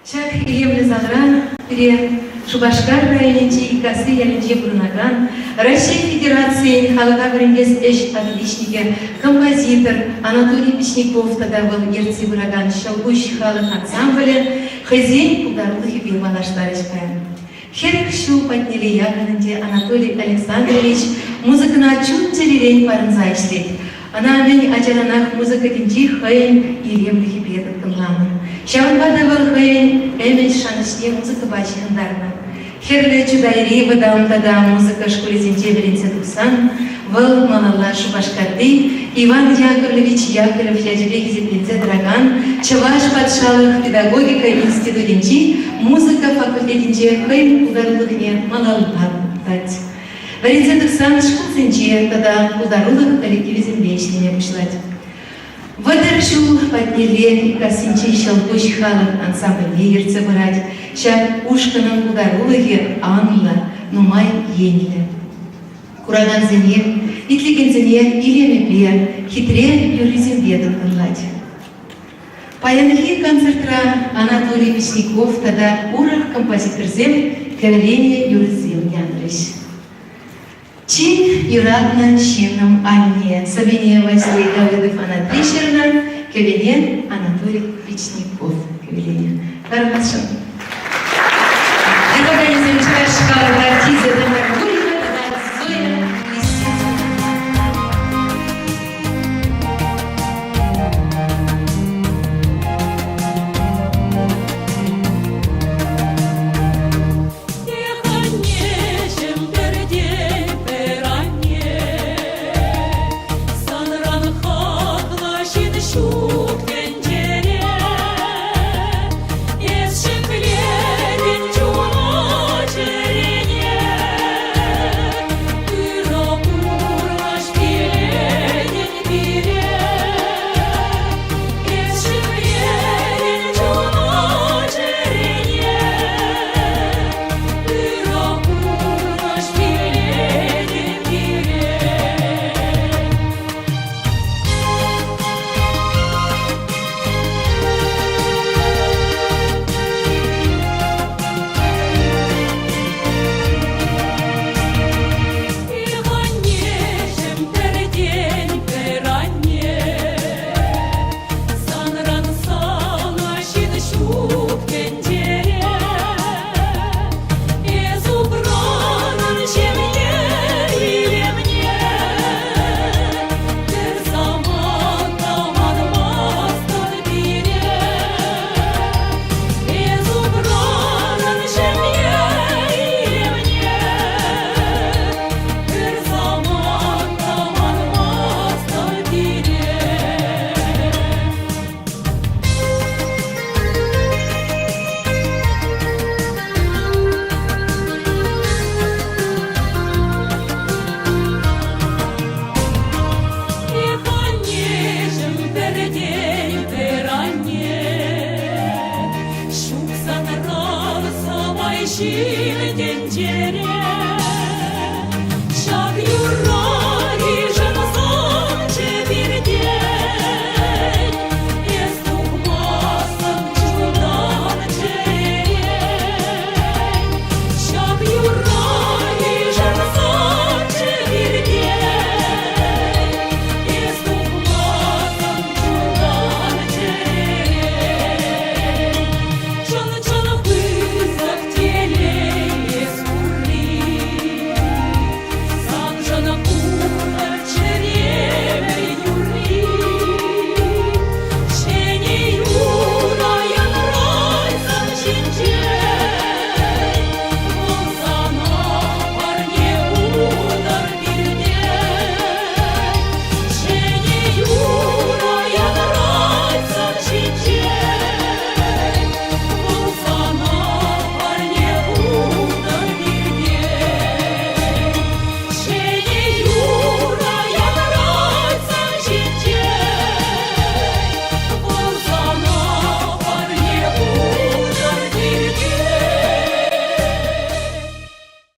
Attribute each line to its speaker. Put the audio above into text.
Speaker 1: Шах Илемле Загран, Шубашкар районенче икасы яленче бурнаган, Россия Федерации халыка бірінгес эш отличнике, композитор Анатолий Печников тада был ерцы бураган шалгуш халық ансамбле, хозяин ударных и билмалаштарышпаем. Херк шу подняли ягонінде Анатолий Александрович музыкана чунчелерен парынза иштейт. Ана мен ажаранах музыка динчи хайын илемлихи бедік кымланы. Шаванбада был хайын эмен шанышне музыка бачыхындарна. Херле чудайри выдамтада музыка школе зинче веренсе дуксан, был малалла Шубашкарды, Иван Яковлевич Яковлев яжебеки зепленце драган, Чаваш патшалых педагогика институтинчи, музыка факультетинче хайын ударлыгне малалла дать. Веренсе дуксан школ зинче тада ударулык коллективизм вечныне пушлать. Вадыршу поднели косинчи шалгуш халық ансамбле ерце брать, шак ушканың ударулыге анла, нумай ениле. Кураган зене, итлеген зене илемепе, хитре юризм ведом кынлать. Паянлихи концертра Анатолий Печников тада урах композиторзем кавеление юризм яндрыш. Чин юратна шинам Анне, Савиния Василий Давыдов Анатолий кавелен Анатолий Печников кавеление. Кармашин. Это организация шкала артиза Дамаргулина, тогда Зоя
Speaker 2: День